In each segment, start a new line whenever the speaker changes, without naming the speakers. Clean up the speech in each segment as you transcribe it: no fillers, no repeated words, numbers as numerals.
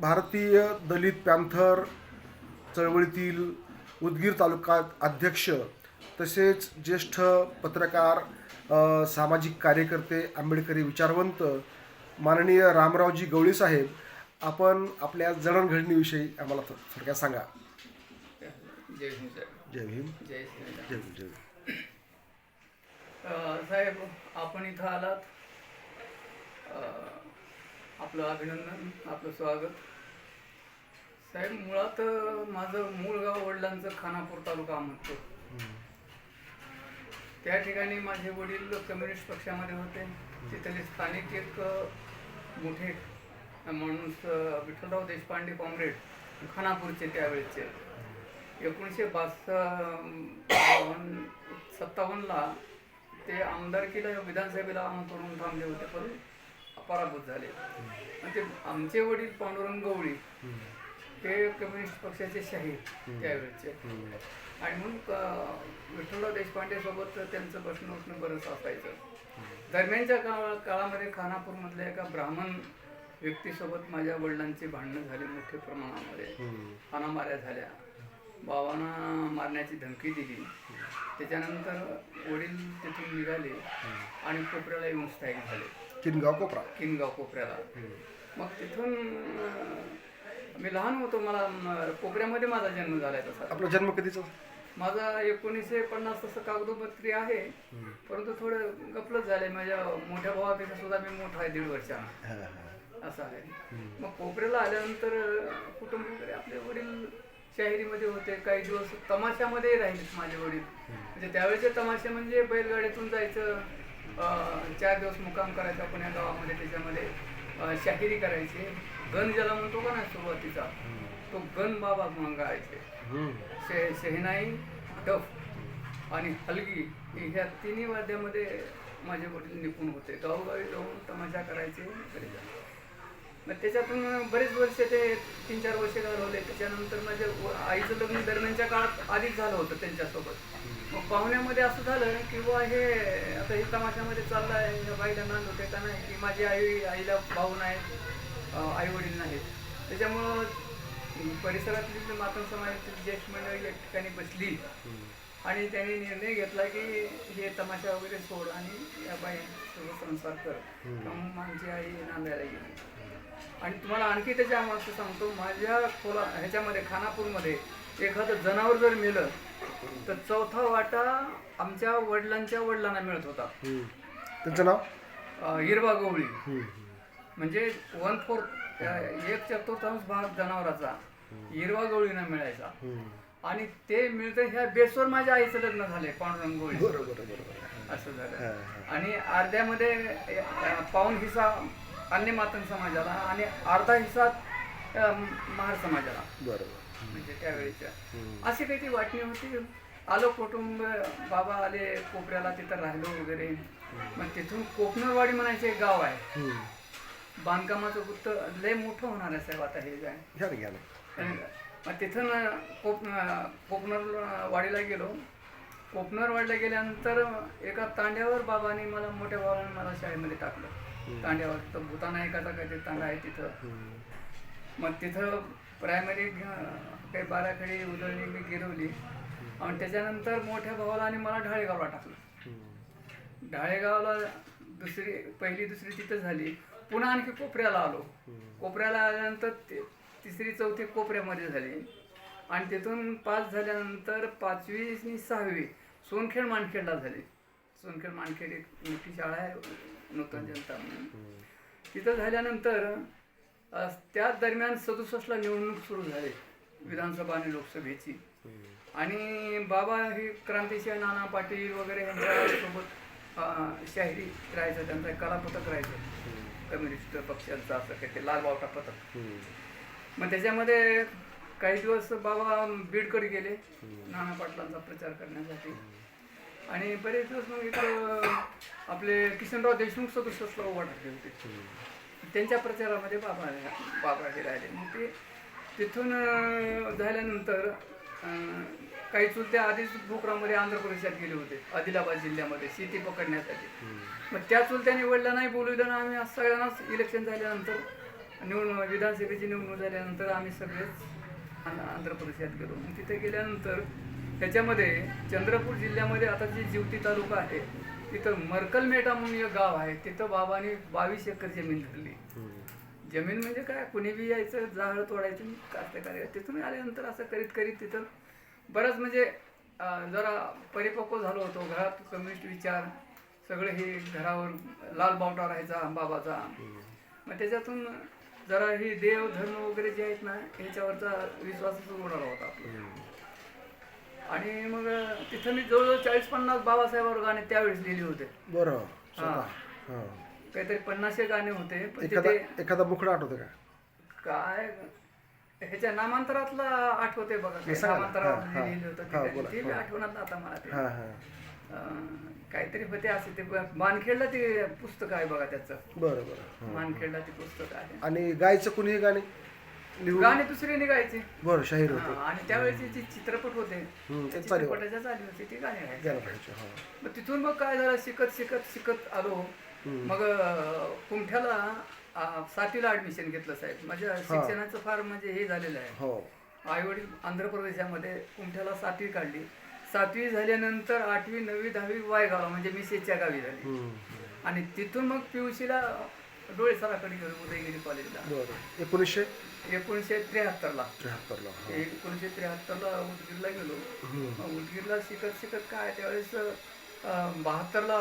भारतीय दलित पॅन्थर चळवळीतील उदगीर तालुका अध्यक्ष तसेच ज्येष्ठ पत्रकार सामाजिक कार्यकर्ते आंबेडकरी विचारवंत माननीय रामरावजी गवळी साहेब, आपण आपल्या जडणघडणीविषयी आम्हाला थोडक्यात सांगा.
जय भीम साहेब.
जय भीम.
जय
जय भीम. जय भीम.
साहेब, आपण इथं आलात, आपलं अभिनंदन, आपलं स्वागत. साहेब, मुळात माझं मूळ गाव वडिलांचं खानापूर तालुका अहमदपूर. त्या ठिकाणी माझे वडील कम्युनिस्ट पक्षामध्ये होते. तिथले स्थानिक एक मोठे माणूस विठ्ठलराव देशपांडे कॉम्रेड खानापूरचे त्यावेळेचे 1957ला ते आमदारकीला विधानसभेला आमंत्रण थांबले होते, पण पराभूत झाले. आणि ते आमचे वडील पांडुरंग गवळी ते कम्युनिस्ट पक्षाचे शहीद त्यावेळेचे. आणि म्हणून विठ्ठलराव देशपांडे सोबत त्यांचं बसणं उठणं बरंच असायचं. दरम्यानच्या काळामध्ये खानापूरमधल्या एका ब्राह्मण व्यक्तीसोबत माझ्या वडिलांची भांडणं झाली मोठ्या प्रमाणामध्ये. हाणामाऱ्या झाल्या, बाबांना मारण्याची धमकी दिली. त्याच्यानंतर वडील तिथून निघाले आणि कोपऱ्याला येऊन स्थायिक झाले. किनगाव कोपऱ्याला. मग तिथून मी लहान होतो, मला कोपऱ्यामध्ये माझा जन्म झालाय. तसा
आपला जन्म कधीचा?
माझा 1950 तसं कागदोपत्री आहे, परंतु थोडं गपलत झालंय. माझ्या मोठ्या भावापेक्षा सुद्धा मी मोठा आहे, 1.5 वर्षांना असं आहे. मग कोपऱ्याला आल्यानंतर कुटुंब वगैरे आपले वडील शाहिरीमध्ये होते. काही दिवस तमाशामध्ये राहिले माझे वडील. म्हणजे त्यावेळेचे तमाशे म्हणजे बैलगाडीतून जायचं, 4 दिवस मुक्काम करायचा पुण्या गावामध्ये. त्याच्यामध्ये शाहिरी करायचे. गण ज्याला म्हणतो का नाही सुरुवातीचा, तो गण बाबा म्हणून गायचे. शहनाई, डफ आणि हलगी ह्या तिन्ही वाद्यामध्ये माझे वडील निपुण होते. गावोगावी जाऊन तमाशा करायचे. मग त्याच्यातून बरेच वर्ष ते 3-4 वर्ष घालवले. त्याच्यानंतर माझ्या आईचं लग्न दरम्यानच्या काळात आधीच झालं होतं त्यांच्यासोबत. मग पाहुण्यामध्ये असं झालं की बुवा हे आता हे तमाशामध्ये चाललं आहे, ह्या बाईला नांद होते का नाही, की माझी आईला भाऊ नाहीत, आई वडील नाहीत. त्याच्यामुळं परिसरातली मातंग समाजातील ज्येष्ठ मंडळी एक ठिकाणी बसली आणि त्यांनी निर्णय घेतला की हे तमाशा वगैरे सोड आणि या बाई सर्व संसार कर. मग माझी आई नांदायला गेली. आणि तुम्हाला आणखी त्याच्या असं सांगतो, माझ्या ह्याच्यामध्ये खानापूरमध्ये एखादं जनावर जर मेलं तर 4था वाटा आमच्या वडिलांच्या वडिलांना मिळत होता.
त्यांचं नाव
हिरवा गवळी. म्हणजे 1/4 भाग जनावराचा हिरवा गवळीना मिळायचा. आणि ते मिळतं ह्या बेसवर माझ्या आईचं लग्न झालंय पांडुरंग गवळी.
बरोबर
असं झालं. आणि अर्ध्यामध्ये पाऊण हिस्सा अन्य मातंग समाजाला आणि अर्धा हिस्सा महार समाजाला.
बरोबर.
म्हणजे त्यावेळेच्या अशी काही ती वाटणी होती. आलो कुटुंब, बाबा आले कोपऱ्याला, तिथं राहिलो वगैरे. मग तिथून कोकणरवाडी म्हणायचे एक गाव आहे. बांधकामाचं गुत्त लय मोठं होणार आहे साहेब आता हे काय. मग तिथून कोकणरवाडीला गेलो. कोकणरवाडीला गेल्यानंतर एका तांड्यावर बाबांनी मला, मोठ्या भावाने मला शाळेमध्ये टाकलं. तांड्यावर तर भूतानायकाचा काहीतरी तांडा आहे तिथं. मग तिथं प्रायमरी काही बाराखडी उजळणी मी गिरवली. आणि त्याच्यानंतर मोठ्या भावाला आणि मला ढाळेगावला टाकलं. ढाळेगावला पहिली दुसरी तिथं झाली. पुन्हा आणखी कोपऱ्याला आलो. कोपऱ्याला आल्यानंतर 3री 4थी कोपऱ्यामध्ये झाली. आणि तिथून पास झाल्यानंतर 5वी आणि 6वी सोनखेड मानखेडला झाली. सोनखेड मानखेड एक मोठी शाळा आहे, नूतन जनता म्हणून. तिथं झाल्यानंतर त्याच दरम्यान 67ला निवडणूक सुरू झाली, विधानसभा आणि लोकसभेची. आणि बाबा ही क्रांतिसिंह नाना पाटील वगैरे यांच्यासोबत शाहिरी राहायचं, त्यांचा एक कलापथक राहायचं कम्युनिस्ट पक्षांचं, असं काही ते लालबावटा पथक. मग त्याच्यामध्ये काही दिवस बाबा बीडकडे गेले नाना पाटलांचा प्रचार करण्यासाठी. आणि बरेच दिवस मग इकडं आपले किशनराव देशमुख 67ला उभा टाकले होते. त्यांच्या प्रचारामध्ये बाबा हे राहिले. मग ते तिथून झाल्यानंतर काही चुलते आधीच भोकरामध्ये आंध्र प्रदेशात गेले होते, आदिलाबाद जिल्ह्यामध्ये शेती पकडण्यासाठी. मग त्या चुलत्याने वडिलांनाही बोलवलं ना. आम्ही सगळ्यांनाच इलेक्शन झाल्यानंतर विधानसभेची निवडणूक झाल्यानंतर आम्ही सगळेच आंध्र प्रदेशात गेलो. मग तिथे गेल्यानंतर त्याच्यामध्ये चंद्रपूर जिल्ह्यामध्ये आता जी जिवती तालुका आहे तिथं मरकलमेटा म्हणून एक गाव आहे. तिथं बाबांनी 22 एकर जमीन धरली. जमीन म्हणजे काय, कुणी बी यायचं, जाळ तोडायचं, कास्तकारी. तिथून आल्यानंतर असं करीत करीत तिथं बरंच म्हणजे जरा परिपक्व झालो होतो. घरात कम्युनिस्ट विचार सगळं हे घरावर लाल बावटा राहायचा बाबाचा. मग त्याच्यातून जरा ही देव धर्म वगैरे जे आहेत ना ह्याच्यावरचा विश्वासच उडाला होता आपला. आणि मग तिथं मी जवळजवळ 40-50 बाबासाहेबांवर गाणे त्यावेळेस लिहिले होते.
बरं.
हा. काहीतरी 50 गाणे होते. पण
एखादा मुखडा आठवतो का?
काय ह्याच्या नामांतरातला आठवते बघा. नामांतरावर लिहिलं होतं ते बी आठवणार आता मला ते. काहीतरी होते असे ते मानखेडला ते पुस्तक आहे बघा त्याचं.
बरं.
मानखेडला ते पुस्तक आहे.
आणि गायचं कुणी गाणे
गाणे दुसरे निघायचे.
बरं, शाहीर होते.
आणि त्यावेळेचे जे चित्रपट होते चित्रपटाच्या चालू होते ते गाणे गायचे. मग तिथून मग काय झालं, शिकत आलो. मग कुमठ्याला 7वीला ऍडमिशन घेतलं साहेब. माझ्या शिक्षणाचं फार म्हणजे हे झालेलं आहे. आई वडील आंध्र प्रदेशामध्ये. कुमठ्याला 7वी काढली. 7वी झाल्यानंतर 8वी 9वी 10वी वायगावला म्हणजे मिसेसच्या गावी झाली. आणि तिथून मग PUCला डोळे सराकडे गेलो उदयगिरी कॉलेजला. 1973ला 1973ला उदगीरला गेलो. उदगीरला शिकत काय त्यावेळेस 72ला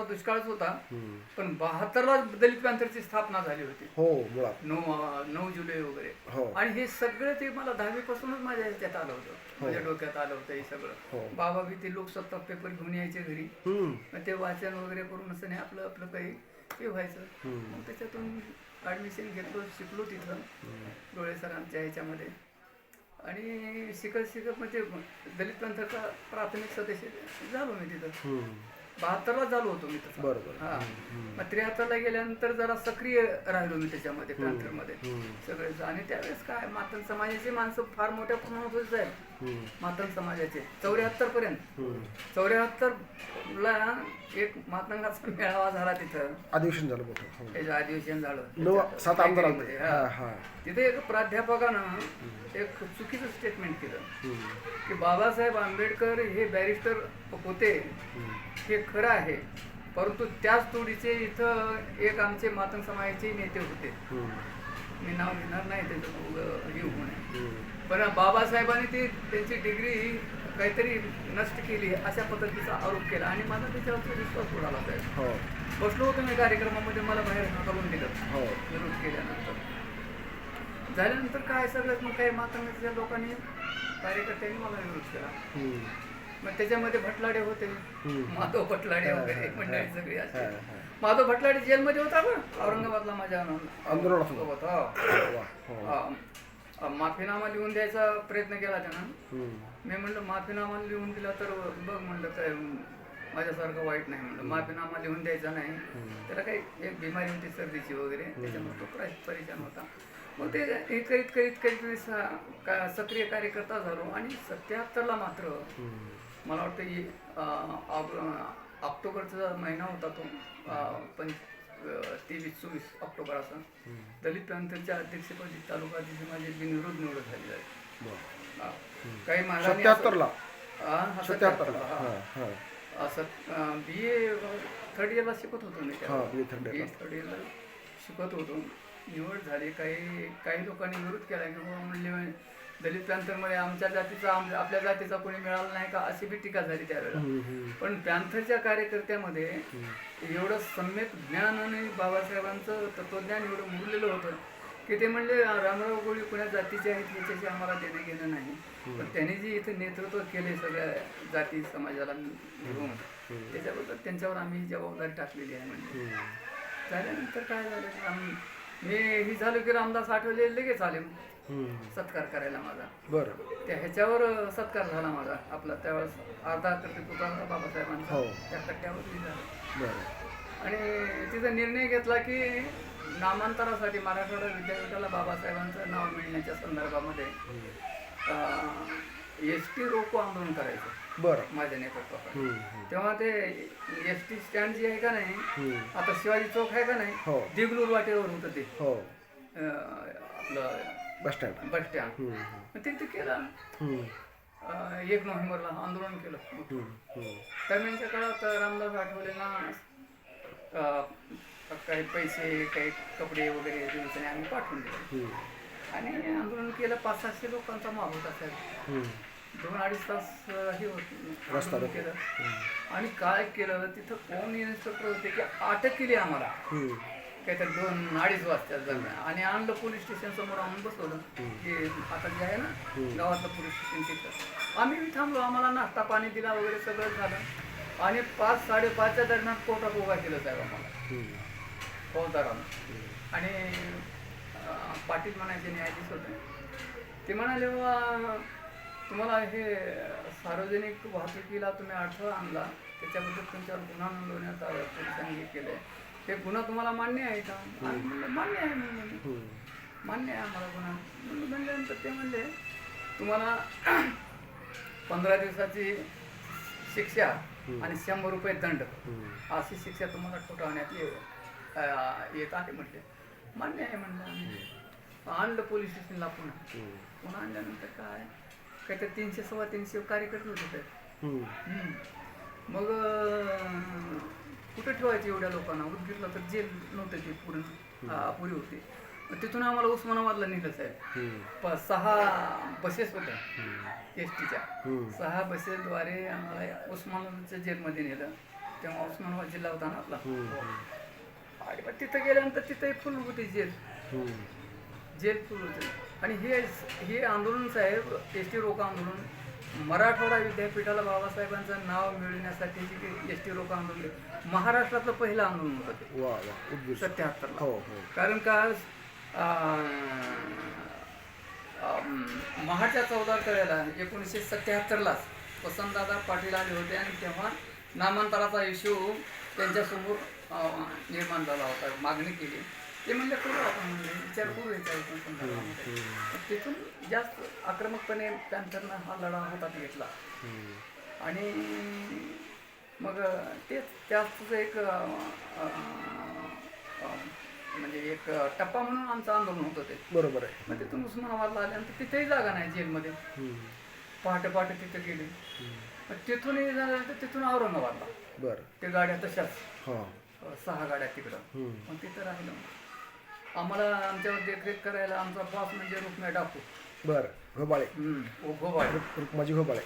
दुष्काळच होता. पण 72ला दलित पॅंथरची स्थापना झाली होती. 9 जुलै वगैरे. आणि हे सगळं ते मला 10वी पासूनच माझ्या ह्याच्यात आलं होतं, माझ्या डोक्यात आलं होतं हे सगळं. बाबा बी ते लोकसत्ता पेपर घेऊन यायचे घरी. मग ते वाचन वगैरे करून असं नाही आपलं काही हे व्हायचं. मग त्याच्यातून ऍडमिशन घेतलो, शिकलो तिथं डोळे सरांच्या ह्याच्यामध्ये. आणि शिकत म्हणजे दलित पंथाचा प्राथमिक सदस्य झालो मी तिथं. 72ला झालो होतो मी तसं. हा. मग 73ला गेल्यानंतर जरा सक्रिय राहिलो मी त्याच्यामध्ये पॅंथरमध्ये सगळेच. आणि त्यावेळेस काय मातंग समाजाची माणसं फार मोठ्या प्रमाणात होत जाईल. मातंग समाजाचे 74 पर्यंत. 74ला एक मातंगाचा मेळावा झाला तिथं.
अधिवेशन झालं मोठं.
त्याचं अधिवेशन झालं. तिथे एक प्राध्यापकानं एक चुकीचं स्टेटमेंट केलं की बाबासाहेब आंबेडकर हे बॅरिस्टर होते हे खरं आहे, परंतु त्याच तोडीचे इथं एक आमचे मातंग समाजाचे नेते होते. मी नाव घेणार नाही त्याचं हे होऊ नये. पण बाबासाहेबांनी त्यांची डिग्री काहीतरी नष्ट केली अशा पद्धतीचा आरोप केला. आणि माझा त्याच्यावर विश्वास उडाला साहेब. बसलो होतो मी कार्यक्रमामध्ये, मला बाहेर करून दिलं विरोध केल्यानंतर. झाल्यानंतर काय सगळं मग काही मातंगाच्या लोकांनी कार्यकर्त्यांनी मला विरोध केला. मग त्याच्यामध्ये भटलाडे होते, माधव भटलाडे वगैरे मंडळी सगळी असे. माधव भटलाडे जेलमध्ये होता ना औरंगाबादला माझ्या आंदोलनासोबत. माफीनामा लिहून द्यायचा प्रयत्न केला त्यानं. मी म्हणलं माफीनामा लिहून दिला तर बघ म्हणलं काय माझ्यासारखं वाईट नाही म्हणलं. माफीनामा लिहून द्यायचा नाही, त्याला काही एक बिमारी होती सर्दीची वगैरे, त्याच्यामुळे तो परेशान होता. मग ते हे करीत सक्रिय कार्यकर्ता झालो. आणि 77ला मात्र मला वाटतं ऑक्टोबरचा महिना होता तो, 23-24 ऑक्टोबर असा. दलित पॅंथरच्या अध्यक्षपदी तालुका अध्यक्ष माझी बिनविरोध निवड झाली आहे. काही महाराजांनी BA 3rd इयरला शिकत होतो मी. BA 3rd इयरला शिकत होतो. निवड झाली. काही लोकांनी विरोध केला की म्हणले दलित पॅंथरमध्ये आमच्या जातीचा आपल्या जातीचा कोणी मिळाला नाही का अशी बी टीका झाली त्यावेळेला. पण पॅंथरच्या कार्यकर्त्यामध्ये एवढं सम्यक ज्ञान आणि बाबासाहेबांचं तत्वज्ञान एवढं मुरलेलं होतं की ते म्हणले रामराव गोळी कुण्या जातीचे आहेत याच्याशी आम्हाला देणं घेणं नाही. पण त्यांनी जे इथं नेतृत्व केले सगळ्या जाती समाजाला घेऊन, त्याच्याबद्दल त्यांच्यावर आम्ही जबाबदारी टाकलेली आहे. म्हणजे झाल्यानंतर काय झालं, मी ही झालो की रामदास आठवले लगेच आले सत्कार करायला माझा. बरं. त्या ह्याच्यावर सत्कार झाला माझा आपला. त्यावेळेस अर्धा कर्तृत्व बाबासाहेबांचा त्या कट्ट्यावर झाला. आणि तिचा निर्णय घेतला की नामांतरासाठी मराठवाडा विद्यापीठाला बाबासाहेबांचं नाव मिळण्याच्या संदर्भामध्ये एस टी रोको आंदोलन करायचं
बरं.
माझ्या नेतृत्वाखाली.
हम्म.
तेव्हा ते एस टी स्टँड जे आहे का नाही,
हम्म.
आता शिवाजी चौक आहे का नाही,
हो.
देगलूर वाटेवर होतं ते
हो.
आपलं
बस स्टँड.
Bus stand. मग ते केलं 1 नोव्हेंबरला आंदोलन केलं. दरम्यानच्या काळात रामदास आठवलेंना काही पैसे काही कपडे वगैरे दिवसाने आम्ही पाठवून दिले आणि आंदोलन केलं. 500-600 लोकांचा माल होता साहेब. 2-2.5 तास हे होत आंदोलन केलं. आणि काय केलं तिथं कोण इन्स्पेक्टर होते की अटक केली आम्हाला काहीतरी 2-2.5 वाजता दरम्यान आणि आणलं पोलीस स्टेशन समोर आणून बसवलं की आता जे आहे ना गावातलं पोलीस स्टेशन तिथं. आम्ही बी थांबलो. आम्हाला नाश्ता पाणी दिला वगैरे सगळं झालं आणि 5-5:30च्या दरम्यान कोर्टात उभा केलं साहेब आम्हाला फौजदारानं. आणि पाटील म्हणायचे न्यायाधीश होते. ते म्हणाले बाबा तुम्हाला हे सार्वजनिक वाहतुकीला तुम्ही अडथळा आणला त्याच्याबद्दल तुमच्यावर गुन्हा नोंदवण्यात आला पोलिसांनी हे केलं ते गुन्हा तुम्हाला मान्य आहे का? आम्ही म्हणलं मान्य आहे. मान्य आहे आम्हाला गुन्हा. म्हणल्यानंतर ते म्हणले तुम्हाला 15 दिवसाची शिक्षा आणि 100 रुपये दंड अशी शिक्षा तुम्हाला ठोठावण्यात येत आहे म्हटले. मान्य आहे म्हणलं आम्ही. आणलं पोलीस स्टेशनला पुन्हा आणल्यानंतर काय काहीतरी 300-325 कार्यकर्ते होते तर मग कुठं ठेवायचे एवढ्या लोकांना? उदगीरला तर जेल नव्हतं ते पुरी होती. तिथून आम्हाला उस्मानाबादला नेलं साहेब. 6 बसेस होत्या एस टीच्या. 6 बसेसद्वारे आम्हाला उस्मानाबादच्या जेलमध्ये नेलं. तेव्हा उस्मानाबाद जिल्हा होता ना आपला. आणि मग तिथं गेल्यानंतर तिथंही फुल होती जेल फुल होते. आणि हे आंदोलन साहेब एस टी रोको आंदोलन मराठवाडा विद्यापीठाला बाबासाहेबांचं नाव मिळवण्यासाठी जे एस टी रोको आंदोलन महाराष्ट्रातलं पहिलं आंदोलन होतं ते 77ला. कारण का महाच्या 14 तळ्याला 1977लाच वसंतदादा पाटील आले होते आणि तेव्हा नामांतराचा इश्यू त्यांच्यासमोर निर्माण झाला होता. मागणी केली. ते म्हणले करू आपण म्हणजे विचार करू याच्या. तिथून जास्त आक्रमकपणे पॅन्थरनं हा लढा हातात घेतला आणि मग तेच त्याच एक म्हणजे एक टप्पा म्हणून आमचं आंदोलन होतं ते.
बरोबर आहे.
मग तिथून उस्मानाबादला आल्यानंतर तिथेही जागा नाही जेलमध्ये. पहाटे तिथे गेले. मग तिथूनही झाल्यानंतर तिथून औरंगाबादला.
बरं.
ते गाड्या तशाच 6 गाड्या तिकडं. मग तिथं राहिलं. आम्हाला आमच्यावर देखरेख करायला आमचा बॉस म्हणजे रुक्मिणी डाकू.
बरं. घोबाळे.
घोबाळे.
रुक्माजी घोबाळे.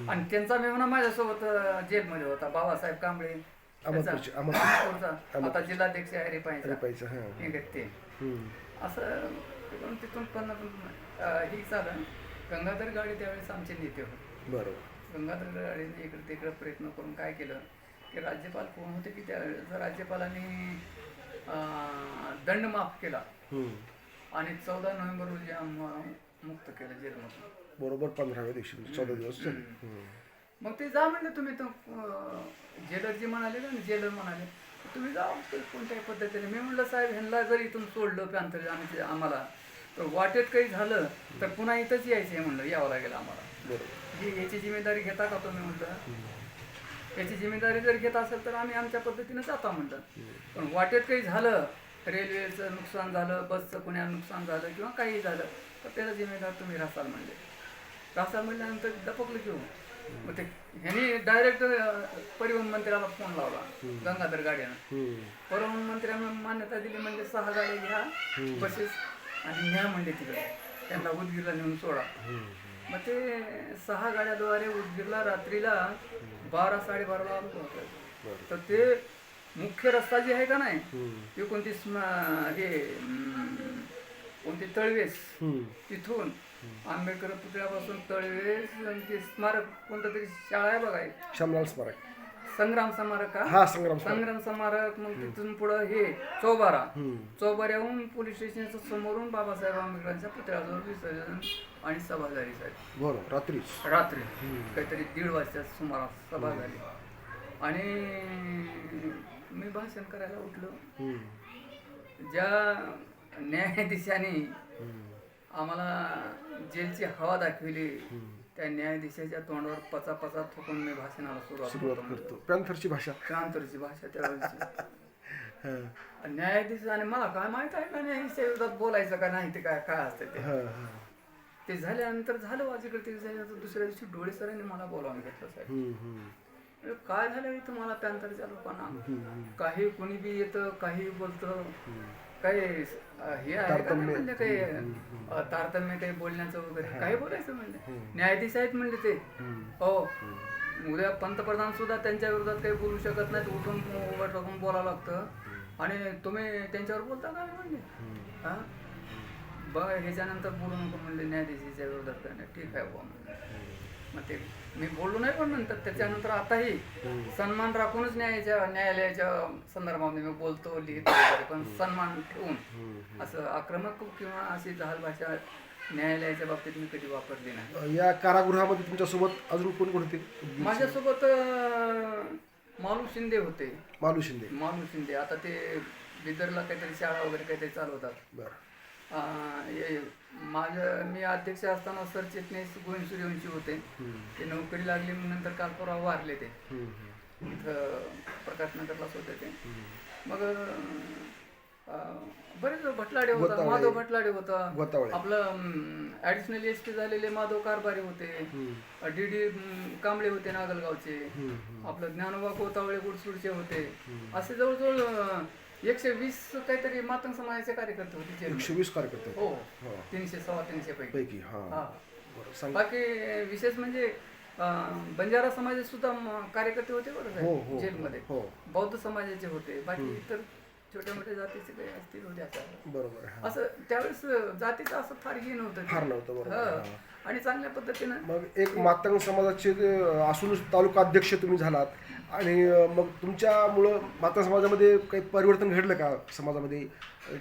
आणि त्यांचा मेहना माझ्यासोबत जेलमध्ये होता. बाबासाहेब कांबळे आता जिल्हाध्यक्ष आहे रेपायचा ते. असं तिथून पण ही चालू गंगाधर गाडी त्यावेळेस आमचे नेते होते.
बरोबर.
गंगाधर गाडीने इकडे तिकडे प्रयत्न करून काय केलं की राज्यपाल कोण होते की त्यावेळेस राज्यपालांनी दंड माफ केला आणि 14 नोव्हेंबर रोजी मुक्त केलं जेलमधून.
बरोबर 15व्या दिवशी 14 दिवस.
मग ते जा म्हणले तुम्ही तर जेलर जे म्हणाले ना जेलर म्हणाले तुम्ही जा कोणत्याही पद्धतीने. मी म्हणलं साहेब ह्यांना जर इथून सोडलं पॅन्थर आम्हाला तर वाटेत काही झालं तर पुन्हा इथंच यायचं आहे म्हणलं. यावं लागेल आम्हाला. बरोबर. याची जिम्मेदारी घेता का तुम्ही म्हटलं? याची जिम्मेदारी जर घेत असेल तर आम्ही आमच्या पद्धतीनं जाता म्हणलं. पण वाटेत काही झालं रेल्वेचं नुकसान झालं बसचं पुण्या नुकसान झालं किंवा काही झालं तर त्याला जिम्मेदार तुम्ही राहसाल म्हणले. राहसाल म्हणल्यानंतर दपकलं घेऊ. मग ते ह्यांनी डायरेक्ट परिवहन मंत्र्याला फोन लावला गंगाधर गाड्यानं. परिवहन मंत्र्यानं मान्यता दिली म्हणजे 6 गाड्या घ्या बसेस आणि न्या म्हणले तिकडे त्यांना उदगीरला नेऊन सोडा. मग ते 6 गाड्याद्वारे उदगीरला रात्रीला 12-12:30 होतं. तर ते मुख्य रस्ता जे आहे का नाही ते कोणती तळवेस तिथून आंबेडकर पुतळ्यापासून तळवेस ते स्मारक कोणतं तरी शाळा आहे बघा संग्राम स्मारक का संग्राम स्मारक. मग तिथून पुढं हे चौबाऱ्याहून पोलीस स्टेशनच्या समोरून बाबासाहेब आंबेडकरांच्या पुतळ्याजवळ विसर्जन आणि सभा झाली साहेब.
बरोबर. रात्री
काहीतरी 1:30 वाजता सुमारास सभा झाली आणि मी भाषण करायला उठलो. ज्या न्यायाधीशाने आम्हाला जेलची हवा दाखविली त्या न्यायाधीशाच्या तोंडावर पचा पचा थुकून मी भाषणाला सुरुवात
सुरुवात करतो पॅन्थरची भाषा.
क्रांतरची भाषा त्यावेळेची.
हां
न्यायाधीश आणि मला काय माहित आहे का न्यायाधीशा विरोधात बोलायचं का नाही ते काय काय असतं ते.
हां हां
ते झाल्यानंतर झालं वाजीकडे ते झाल्यानंतर दुसऱ्या दिवशी डोळे सरांनी मला बोलावून घेतलं साहेब. अरे काय झालं इथं मला पॅन्थरच्या लोकांना काही कोणी बी येतं काही बोलतं काही हे आहे का नाही म्हणजे काही तारतम्य काही बोलण्याचं वगैरे काही बोलायचं म्हणजे न्यायाधीश आहेत म्हणजे ते. हो उद्या पंतप्रधान सुद्धा त्यांच्या विरोधात काही बोलू शकत नाहीत, उठून उभं टाकून बोलावं लागतं आणि तुम्ही त्यांच्यावर बोलता काय म्हणजे हा बघ ह्याच्यानंतर बोलू नको म्हणले न्यायाधीशाच्या विरोधात काय नाही. ठीक आहे बुवा म्हणले. मग ते मी बोललो नाही पण नंतर त्याच्यानंतर आताही सन्मान राखूनच न्यायालयाच्या संदर्भामध्ये मी बोलतो लिहितो वगैरे, पण सन्मान ठेवून असं आक्रमक किंवा अशी जहाल भाषा न्यायालयाच्या बाबतीत मी कधी वापरली नाही.
या कारागृहामध्ये तुमच्यासोबत अजून कोण कोण होते?
माझ्यासोबत मालू शिंदे होते.
मालू शिंदे.
मालू शिंदे आता ते बिदरला काहीतरी शाळा वगैरे काहीतरी चालवतात.
बरं.
मी अध्यक्ष असताना सरचिटणीस गोविंद सूर्यवंशी होते. ते नोकरी लागली नंतर काल परवा वारले ते. इथं प्रकाशनगरलाच होते ते. मग बरेच भटलाडे होता, माधव भटलाडे होता, आपलं ऍडिशनल एसपी झालेले माधव कारभारी होते, DD कांबळे होते नागलगावचे, आपलं ज्ञानोबा गोतावळे गुडसूडचे होते. असे जवळजवळ 120 काहीतरी मातंग समाजाचे कार्यकर्ते होते.
120 कार्यकर्ते.
हो 300 350 पैकी. बाकी विशेष म्हणजे बंजारा समाजाचे सुद्धा कार्यकर्ते होते बरं जेलमध्ये. बौद्ध समाजाचे होते, बाकी इतर छोट्या मोठ्या जातीचे काही असतील होते. असं
बरोबर
असं त्यावेळेस जातीचं असं फारही नव्हतं.
फार नव्हतं. बरोबर.
आणि चांगल्या पद्धतीनं
मग एक मातंग समाजाचे असून तालुका अध्यक्ष तुम्ही झालात आणि मग तुमच्यामुळं मातंग समाजामध्ये काही परिवर्तन घडलं का समाजामध्ये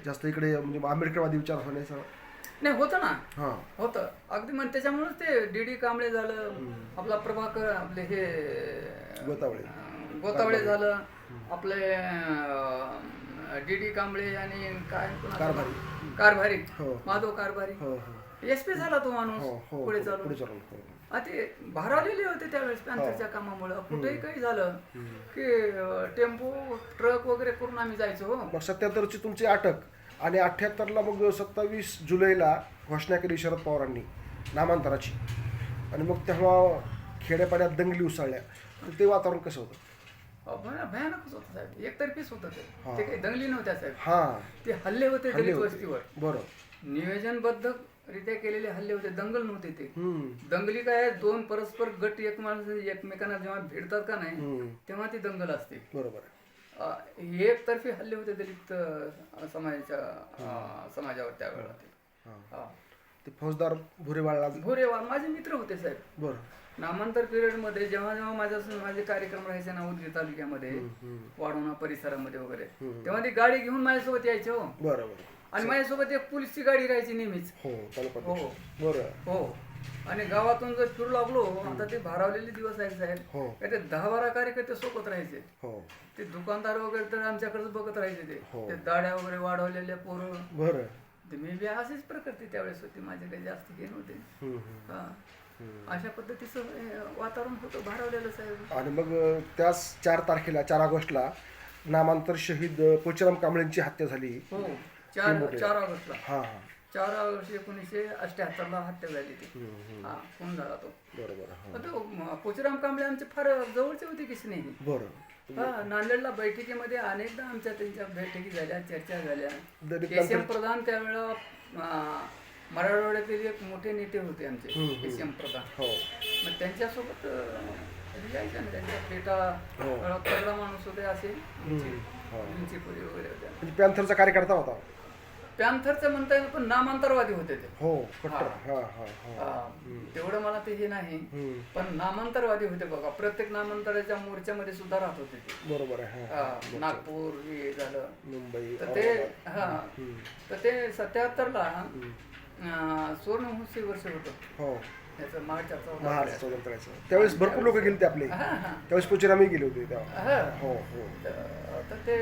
जास्त इकडे म्हणजे आंबेडकरवादी विचार होण्याचं?
नाही होतं ना. होतं अगदी. मग त्याच्यामुळेच ते DD कांबळे झालं, आपला प्रभाकर आपले हे गोतावळे झालं, आपले DD कांबळे आणि काय कारभारी माधव कारभारी. SP झाला तो माणूस पुढे चालून. ते भारावलेले होते त्यावेळेस पॅन्थरच्या कामामुळे. कुठेही काही झालं की टेम्पो ट्रक वगैरे करून आम्ही जायचो.
मग 77ची तुमची अटक आणि 78ला मग 27 जुलैला घोषणा केली शरद पवारांनी नामांतराची आणि मग तेव्हा खेड्यापाड्यात दंगली उसळल्या. ते वातावरण कसं होतं?
भयानकच होतं साहेब. एकतर्फीच होतं ते काही दंगली नव्हत्या साहेब. ते हल्ले होते दलित वस्तीवर.
बरोबर.
नियोजनबद्ध रित्या केलेले हल्ले होते, दंगल नव्हते ते. दंगली काय दोन परस्पर गट एकमेकांना जेव्हा भिडतात का नाही तेव्हा ती दंगल असते.
बरोबर.
एकतर्फी हल्ले होते दलित समाजावर त्यावेळेला.
ते फौजदार भुरेवाळ
माझे मित्र होते साहेब.
बरं.
नामांतर पिरियड मध्ये जेव्हा माझे कार्यक्रम राहायचे ना उदगीर तालुक्यामध्ये वाढवणा परिसरामध्ये वगैरे, तेव्हा ती गाडी घेऊन माझ्यासोबत यायचे. हो
बरोबर.
आणि माझ्यासोबत एक पोलीसची गाडी राहायची नेहमीच. हो आणि गावातून जर फिरू लागलो आता ते भारावलेले दिवस आहेत साहेब. ते 10-12 कार्यकर्ते सोबत राहायचे. ते दुकानदार वगैरे तर आमच्याकडेच बघत राहायचे. ते दाड्या वगैरे वाढवलेल्या पोरं.
बरं.
ते मी बी अशीच प्रकृती त्यावेळेस होती, माझे काही जास्त हे नव्हते. अशा पद्धतीचं वातावरण होतं भारावलेलं साहेब.
आणि मग त्याच 4 ऑगस्टला नामांतर शहीद पोचराम कांबळेंची हत्या झाली.
4 ऑगस्टला. 4 ऑगस्ट 1978ला हत्या झाली ती. खून झाला तो. बरोबर. पोचराम कांबळे आमचे फार जवळचे होते की स्नेही. बरं. नांदेडला बैठकीमध्ये अनेकदा आमच्या त्यांच्या बैठकी झाल्या, चर्चा झाल्या. KCM प्रधान त्यावेळेला मराठवाड्यातील एक मोठे नेते होते आमचे KCM प्रधान. मग त्यांच्यासोबत जायचं ना, त्यांच्या पेटा तगडा माणूस होते असे उंचीपुरी वगैरे होत्या.
पॅन्थरचा कार्यकर्ता होता.
पॅन्थरचं म्हणता येईल पण नामांतरवादी होते ते. तेवढं मला ते हे नाही पण नामांतरवादी होते बघा. प्रत्येक नामांतराच्या मोर्चामध्ये सुद्धा राहत होते ते.
बरोबर आहे.
नागपूर हे झालं,
मुंबई.
तर ते 77ला सुवर्ण महोत्सवी वर्ष होतं. त्याचं मार्च 14
त्यावेळेस भरपूर लोक गेले ते आपले. त्यावेळेस पोचरामही गेले होते तेव्हा.
तर ते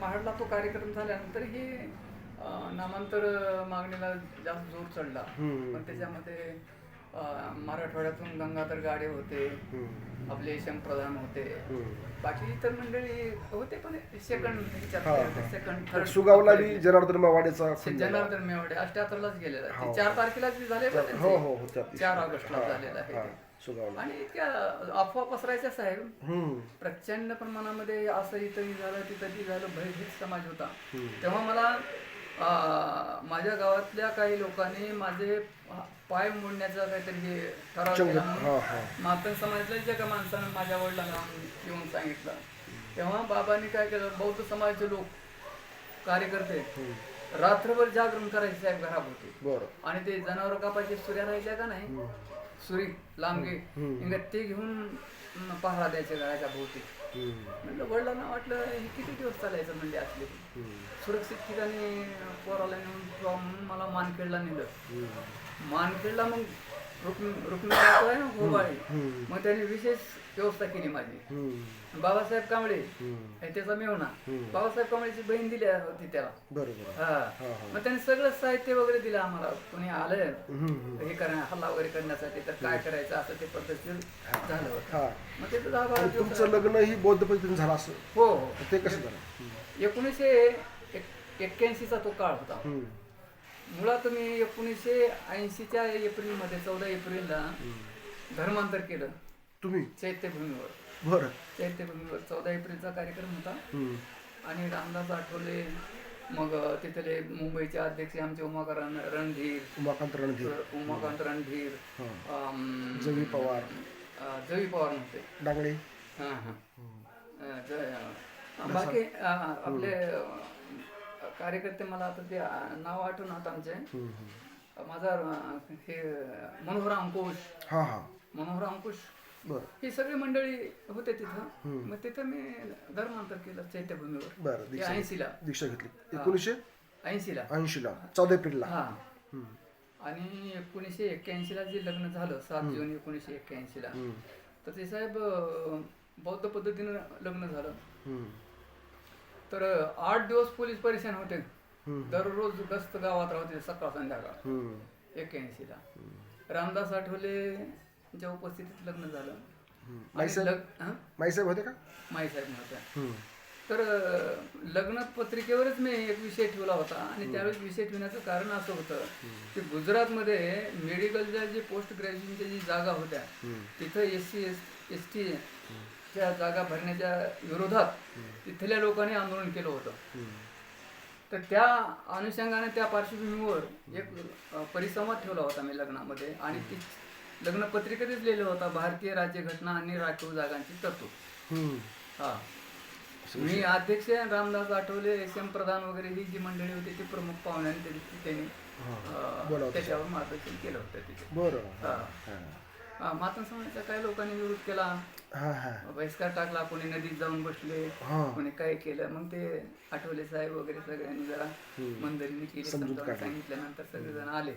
महाडला तो कार्यक्रम झाल्यानंतर ही नामांतर मागणीला जास्त जोर चढला. पण त्याच्यामध्ये मराठवाड्यातून गंगाधर गाडे होते, आपले यशवंत प्रधान होते, बाकी इतर मंडळी होते पण सेकंड थर्ड
सुगावला बी जनार्दन मावाडेचा
जनार्दन मेवाडे 78लाच गेलेला आहे. ते 4 तारखेलाच झाले बा त्यांचे.
हो त्या दिवशी.
4 ऑगस्टला झालेला आहे ते.
सुगावला
आणि इतक्या अफवा पसरायच्या साहेब, प्रचंड प्रमाणामध्ये असं इथंही झालं तिथंही झालं, भयभीत समाज होता. तेव्हा मला माझ्या गावातल्या काही लोकांनी माझे पाय मोडण्याचा काहीतरी हे ठराव केला. मातंग समाजातल्या एका माणसानं माझ्या वडिलांना येऊन सांगितलं. तेव्हा बाबांनी काय केलं, बौद्ध समाजाचे लोक कार्यकर्ते रात्रभर जागरण करायचे साहेब घराभोवती. आणि ते जनावर कापायचे सुऱ्या राहायच्या का नाही, सुरी लांबगे ते घेऊन पहारा द्यायचे घराच्या भोवती. म्हणलं वडिलांना वाटलं हे किती दिवस चालायचं म्हणजे असले सुरक्षित ठिकाणी पोराला नेऊन मला मानखेडला नेलं. मानखेडला मग रुक्मिणी आहे ना गोबाळे, मग त्यांनी विशेष व्यवस्था केली माझी. बाबासाहेब कांबळे त्याचा मेवणा, बाबासाहेब कांबळेची बहीण दिली होती त्याला. मग त्यांनी सगळं साहित्य वगैरे दिलं आम्हाला. कोणी आलं हे हल्ला वगैरे करण्यासाठी तर काय करायचं असं ते पद्धतशीर झालं होतं. मग ते 10-12 दिवस.
तुमचं लग्न ही बौद्ध पद्धतीने झालं असं?
हो.
ते कसं झालं?
1981चा तो काळ होता. मुळात तुम्ही 1980च्या एप्रिलमध्ये 14 एप्रिलला धर्मांतर केलं
तुम्ही
चैत्यभूमीवर.
बरं.
चैत्यभूमीवर 14 एप्रिलचा कार्यक्रम होता. आणि रामदास आठवले, मग तिथले मुंबईचे अध्यक्ष आमचे उमाकांत रणधीर,
जवी पवार
नव्हते,
डांगळे,
बाकी आपले कार्यकर्ते, मला आता ते नाव आठवणार आमचे. माझा हे मनोहर अंकुश, ही सगळी मंडळी होते तिथं. मग तिथं मी धर्मांतर केलं चैत्यभूमीवर. 80ला
दीक्षा घेतली. 1980ला 14 एप्रिलला.
आणि 1981ला जे लग्न झालं 7 जून 1981ला, तर ते साहेब बौद्ध पद्धतीनं लग्न झालं. तर 8 दिवस पोलीस परेशान होते. दररोज गस्त गावात राहते सकाळ संध्याकाळ. 81ला रामदास आठवलेच्या उपस्थितीत लग्न झालं.
माईसाहेब होते का?
माईसाहेब नव्हत्या. तर लग्न पत्रिकेवरच मी एक विषय ठेवला होता. आणि त्यावेळेस विषय ठेवण्याचं कारण असं होतं की गुजरातमध्ये मेडिकलच्या जे पोस्ट ग्रॅज्युएशनच्या जी जागा होत्या तिथं SC ST च्या जागा भरण्याच्या विरोधात तिथल्या लोकांनी आंदोलन केलं होतं. तर त्या अनुषंगाने त्या पार्श्वभूमीवर एक परिसंवाद ठेवला होता मी लग्नामध्ये. आणि ती लग्न पत्रिकेतच लिहिलं होता, भारतीय राज्यघटना आणि राखीव जागांची तरतूद. मी अध्यक्ष रामदास आठवले, SM प्रधान वगैरे ही जी मंडळी होती ती प्रमुख पाहुण्यांनी त्यांनी त्याच्यावर मार्गदर्शन केलं होतं तिथे. मातंग समाजाच्या काही लोकांनी विरोध केला, बहिष्कार टाकला, कोणी नदीत जाऊन बसले, कोणी काय केलं. मग ते आठवले साहेब वगैरे सगळ्यांनी जरा मंदिरीने केली, सांगितल्यानंतर सगळेजण आले.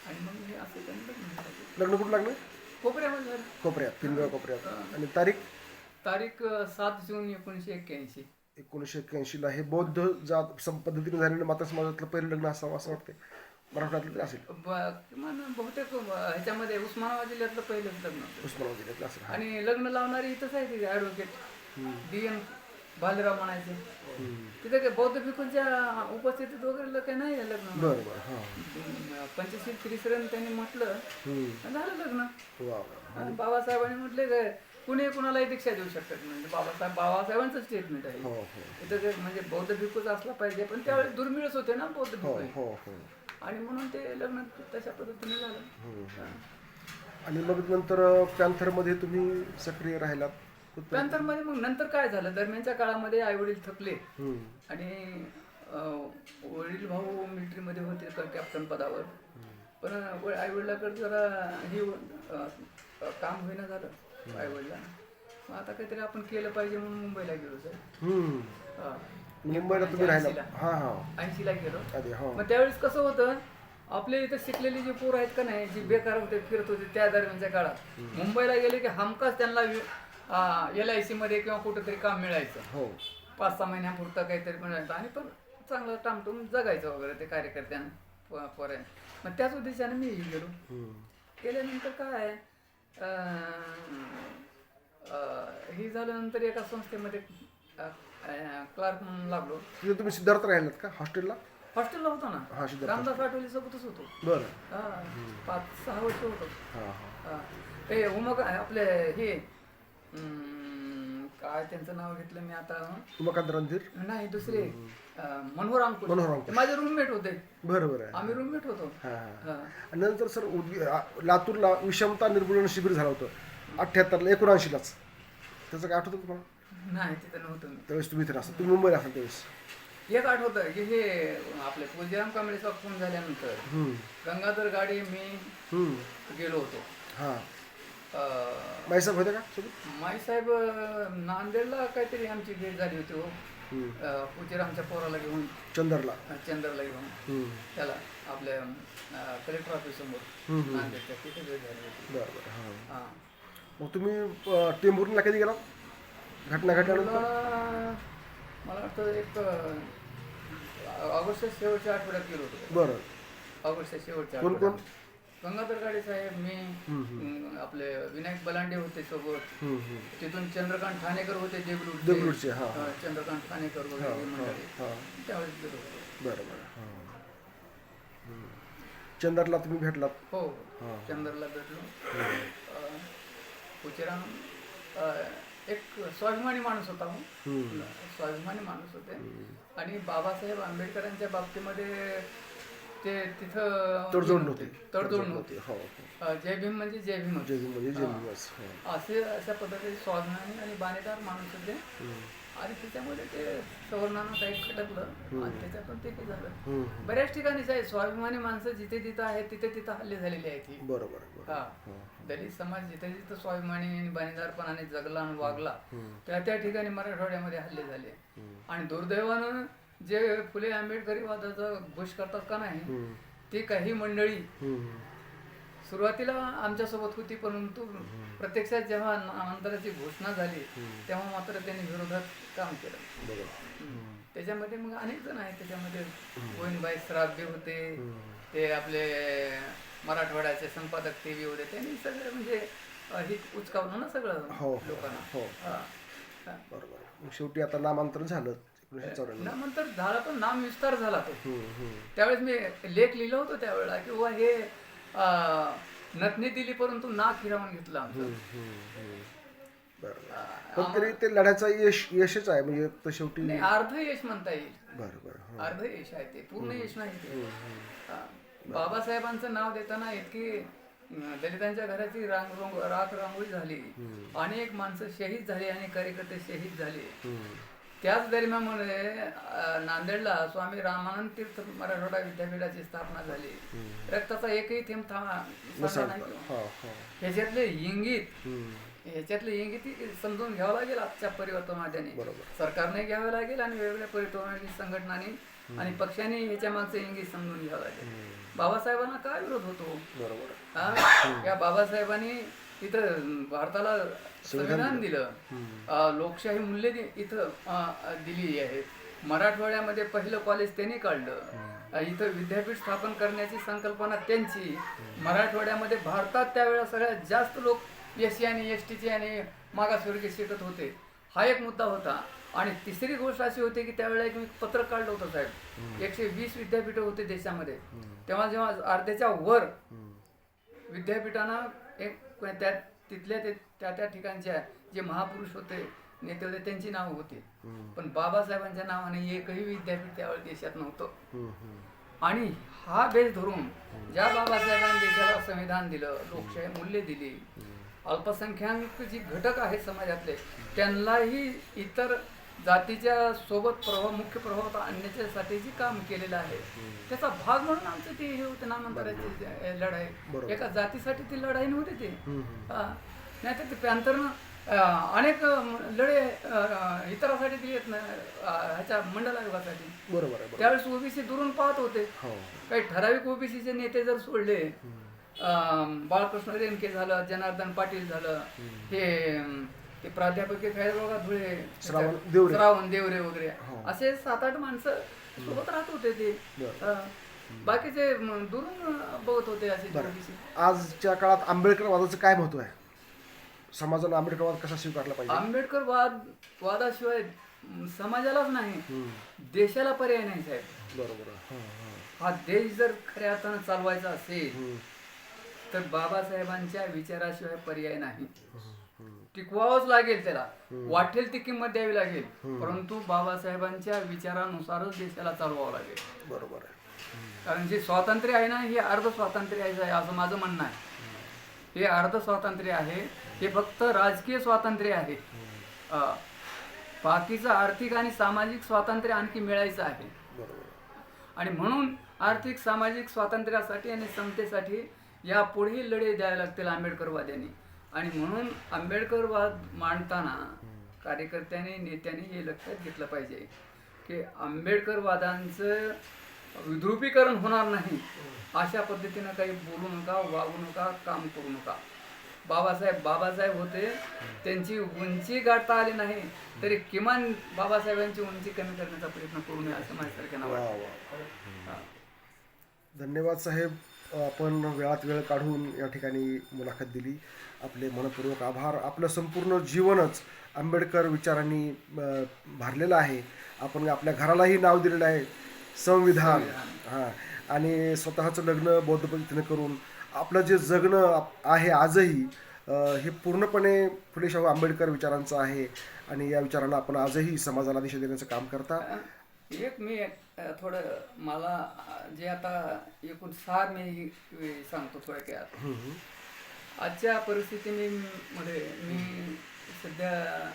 आणि मग हे असं त्यांनी
लग्न कुठं लागलं?
कोपऱ्यामध्ये झालं.
पिनगाव कोपऱ्यात. आणि तारीख
7 जून 1981.
1981ला हे बौद्ध जात पद्धतीने झालेलं मातंग समाजातलं पहिलं लग्न असावं असं वाटतंय. मराठवाड्यातलं असेल
बहुतेक ह्याच्यामध्ये उस्मानाबाद जिल्ह्यातलं पहिलंच लग्न.
उस्मानाबाद जिल्ह्यातलं असेल.
आणि लग्न लावणारी इथंच आहे तिथे ॲडव्होकेट DM बालराव म्हणायचे. तिथे काय बौद्ध भिक्खूंच्या उपस्थितीत वगैरे काही नाही लग्न. पंचशील त्रिसरण त्यांनी म्हटलं, झालं लग्न. बाबासाहेबांनी म्हटले काय कुणी कुणालाही दीक्षा देऊ शकतात. म्हणजे बाबासाहेबांचं स्टेटमेंट आहे इथं. म्हणजे बौद्ध भिक्खूच असला पाहिजे, पण त्यावेळेस दुर्मिळच होते ना बौद्ध भिक्खू. आणि म्हणून ते लग्न तशा पद्धतीने झालं.
आणि मग नंतर पॅन्थरमध्ये तुम्ही सक्रिय राहिलात.
पॅन्थरमध्ये मग नंतर काय झालं, दरम्यानच्या काळामध्ये आईवडील थकले. आणि वडील भाऊ मिलिटरीमध्ये होते कॅप्टन पदावर. पण आईवडिलाकडे जरा ही काम होईना झालं आईवडिलांना. मग आता काहीतरी आपण केलं पाहिजे म्हणून मुंबईला गेलो सर.
मुंबईला तुम्ही राहिला?
80ला गेलो. मग त्यावेळेस कसं होतं, आपल्या इथं शिकलेली जी पोरं आहेत का नाही, जी बेकार होते फिरत होते त्या दरम्यानच्या काळात, मुंबईला गेले की हमखास त्यांना LIC मध्ये किंवा कुठेतरी काम मिळायचं. 5-6 महिन्यापुरतं काहीतरी मिळायचं. आणि पण चांगलं टामटूम जगायचं वगैरे ते कार्यकर्त्यांना. पोर आहे. मग त्याच उद्देशाने मी गेलो. गेल्यानंतर काय ही झाल्यानंतर एका संस्थेमध्ये क्लार्क म्हणून लागलो.
तिथे तुम्ही सिद्धार्थ राहिलात का हॉस्टेलला?
हॉस्टेलला होतो ना,
हा, सिद्धार्थ.
रामदास आठवले सोबतच होतो.
बरं.
हा 5-6 वर्ष होतो.
हां हां.
ते उमक आपले हे काय त्यांचं नाव घेतलं मी आता,
उमाकांत रणधीर?
नाही दुसरे मनोहर अंकुश.
मनोहर अंकुश.
ते माझे रूममेट होते.
बरं बरं.
आम्ही रूममेट होतो.
हां हां.
हा.
आणि नंतर सर लातूरला विषमता निर्मूलन शिबिर झालं होतं 78ला 79लाच. त्याचं काय आठवतं तुम्हाला?
नाही तिथं नव्हतं मी.
त्यावेळेस तुम्ही इथे असता, तुम्ही मुंबईला असाल त्यावेळेस.
एक आठवतं की हे आपले तुळजीराम कांबळेचा फोन झाल्यानंतर गंगाधर गाडी मी गेलो होतो.
हां. माईसाहेब होते का सोबत?
माईसाहेब नांदेडला काहीतरी आमची भेट झाली होती हो. तुळजीरामच्या पोराला घेऊन चंदरला घेऊन त्याला आपल्या कलेक्टर ऑफिस समोर नांदेडच्या तिथे भेट झाली होती.
बरं बरं. हां. मग तुम्ही टेंभुर्णीला कधी गेला घटना घडल्यानंतर?
मला वाटतं एक ऑगस्टच्या शेवटच्या आठवड्यात गेलो होतो.
बरं.
ऑगस्टच्या शेवटच्या
कोण कोण?
गंगाधर गाडे साहेब, मी, आपले विनायक बलांडे होते सोबत. तिथून चंद्रकांत ठाणेकर होते देगलूरचे. चंद्रकांत ठाणेकर वगैरे मंडळी त्यावेळेस गेलो होतो.
बरं बरं. चंदरला तुम्ही भेटलात?
हो चंदरला भेटलो. तुळजीराम एक स्वाभिमानी माणूस होता. स्वाभिमानी माणूस होते. आणि बाबासाहेब आंबेडकरांच्या बाबतीमध्ये ते तिथं तडजोड नव्हती. जय भीम म्हणजे जय भीम अशा पद्धतीने स्वाभिमानी आणि बाणेदार माणूस होते. आणि त्याच्यामध्ये ते सवर्णांना काही खटकलं आणि त्याच्यातून ते काही झालं. बऱ्याच ठिकाणीच आहे स्वाभिमानी माणसं जिथे तिथं आहेत तिथे तिथं हल्ले झालेले आहेत.
बरोबर.
हा दलित समाज जिथे जिथं स्वाभिमानी आणि बाणेदारपणाने जगला आणि वागला त्या ठिकाणी मराठवाड्यामध्ये हल्ले झाले. आणि दुर्दैवानं जे फुले आंबेडकरी वादाचा घोष करतात का नाही, ती काही मंडळी सुरुवातीला आमच्यासोबत होती, परंतु प्रत्यक्षात जेव्हा नामांतराची घोषणा झाली तेव्हा मात्र त्यांनी विरोधात काम केलं. त्याच्यामध्ये मग अनेक जण आहेत. त्याच्यामध्ये गोविंदबाई श्राव्य होते, ते आपले मराठवाड्याचे संपादक तेवी होते. त्यांनी सगळं म्हणजे हे उचकावलं ना सगळं लोकांना.
बरोबर. शेवटी आता नामांतर झालं
नंतर झाला, पण नाम विस्तार झाला तो. त्यावेळेस मी लेख लिहिला होतो त्यावेळेला की वा हे नथनी दिली परंतु नाक हिरावून घेतला.
पण तरी ते लढ्याचा यशच आहे म्हणजे शेवटी
अर्ध यश म्हणता येईल.
बरोबर.
अर्ध यश आहे ते, पूर्ण यश नाही ते. बाबासाहेबांचं नाव देताना इतकी दलितांच्या घराची राख रांगोळी झाली, अनेक माणसं शहीद झाली आणि कार्यकर्ते शहीद झाले. त्याच दरम्यानमध्ये नांदेडला स्वामी रामानंद तीर्थ मराठवाडा विद्यापीठाची स्थापना झाली. रक्ताचा एकही थेंब थांबला नाही. ह्याच्यातले इंगित समजून घ्यावं लागेल आजच्या परिवर्तनवाद्याने. सरकारने घ्यावं लागेल आणि वेगवेगळ्या परिवर्तनवादी संघटनांनी आणि पक्षांनी ह्याच्या मागचं इंगित समजून घ्यावं लागेल. बाबासाहेबांना काय विरोध होतो? या बाबासाहेबांनी इथं भारताला संविधान दिलं, लोकशाही मूल्य इथं दिली आहेत. मराठवाड्यामध्ये पहिलं कॉलेज त्यांनी काढलं, इथं विद्यापीठ स्थापन करण्याची संकल्पना त्यांची. मराठवाड्यामध्ये भारतात त्यावेळेला सगळ्यात जास्त लोक एससी आणि एसटीचे आणि मागासवर्गीय शिकत होते, हा एक मुद्दा होता. आणि तिसरी गोष्ट अशी होती की त्यावेळेला एक मी पत्र काढलं होतं साहेब, 120 विद्यापीठं होते देशामध्ये. तेव्हा जेव्हा अर्ध्याच्या वर विद्यापीठांना एक तिथल्या त्या ठिकाणच्या जे महापुरुष होते, नेते होते, त्यांची नावं होती. पण बाबासाहेबांच्या नावाने एकही विद्यापीठ त्यावेळेस देशात नव्हतं. आणि हा बेस धरून ज्या बाबासाहेबांनी देशाला संविधान दिलं, लोकशाही मूल्य दिली, अल्पसंख्याक जी घटक आहेत समाजातले त्यांनाही इतर जातीच्या सोबत मुख्य प्रभावात आणण्याच्यासाठीची काम केलेलं आहे. त्याचा भाग म्हणून आमचं ते हे होतं नामांतराची लढाई. एका जातीसाठी ती लढाई नव्हती ती. नाहीतर ते पॅन्थरनं अनेक लढे इतरासाठी दिलेत ना, ह्याच्या मंडल आयोगासाठी. बरोबर. त्यावेळेस ओबीसी दुरून पाहत होते. काही ठराविक ओबीसीचे नेते जर सोडले, बाळकृष्ण रेणके झालं, जनार्दन पाटील झालं, ते प्राध्यापक बघा धुळे, श्रावण देवरे वगैरे, असे 7-8 माणसं सोबत राहत होते ते. बाकीचे दुरून बघत होते असे
बरं.
थोडीशी.
आजच्या काळात आंबेडकरवादाचं काय महत्व आहे? समाजानं आंबेडकरवाद कसा स्वीकारला पाहिजे?
आंबेडकर वादाशिवाय समाजालाच नाही
हम्म.
देशाला पर्याय नाही साहेब.
बरोबर आहे. हां, हां.
हा देश जर खऱ्या अर्थानं चालवायचा असेल
हम्म.
तर बाबासाहेबांच्या विचाराशिवाय पर्याय नाही. टिकवावंच लागेल, त्याला वाटेल ती किंमत द्यावी लागेल, परंतु बाबासाहेबांच्या विचारानुसारच देशाला चालवावं लागेल.
बरोबर आहे.
कारण जे स्वातंत्र्य आहे ना, हे अर्ध स्वातंत्र्य आहे असं माझं म्हणणं आहे. हे अर्ध स्वातंत्र्य आहे, हे फक्त राजकीय स्वातंत्र्य आहे. बाकीचं आर्थिक आणि सामाजिक स्वातंत्र्य आणखी मिळायचं आहे.
बरोबर.
आणि म्हणून आर्थिक सामाजिक स्वातंत्र्यासाठी आणि समतेसाठी यापुढेही लढे द्यावे लागतील आंबेडकरवाद्यांनी. आणि म्हणून आंबेडकरवाद मांडताना कार्यकर्त्यांनी नेत्यांनी हे लक्षात घेतलं पाहिजे की आंबेडकरवादांचं विद्रुपीकरण होणार नाही अशा पद्धतीनं काही बोलू नका, वागू नका, काम करू नका. बाबासाहेब होते, त्यांची उंची गाठता आली नाही तरी किमान बाबासाहेबांची उंची कमी करण्याचा प्रयत्न करू नये असं माझ्यासारख्यांना
वा
वाटतं.
वा. धन्यवाद साहेब. आपण वेळात वेळ काढून या ठिकाणी मुलाखत दिली. आपले मनपूर्वक आभार. आपलं संपूर्ण जीवनच आंबेडकर विचारांनी भारलेलं आहे. आपण आपल्या घरालाही नाव दिलेलं आहे संविधान. हां. आणि स्वतःचं लग्न बौद्ध पद्धतीनं करून आपलं जे जगणं आहे आजही हे पूर्णपणे फुले शाहू आंबेडकर विचारांचं आहे. आणि या विचारांना आपण आजही समाजाला दिशा देण्याचं काम करता.
मी थोडं मला जे आता एकूण सार मी सांगतो थोडक्यात. आजच्या परिस्थितीमध्ये मी सध्या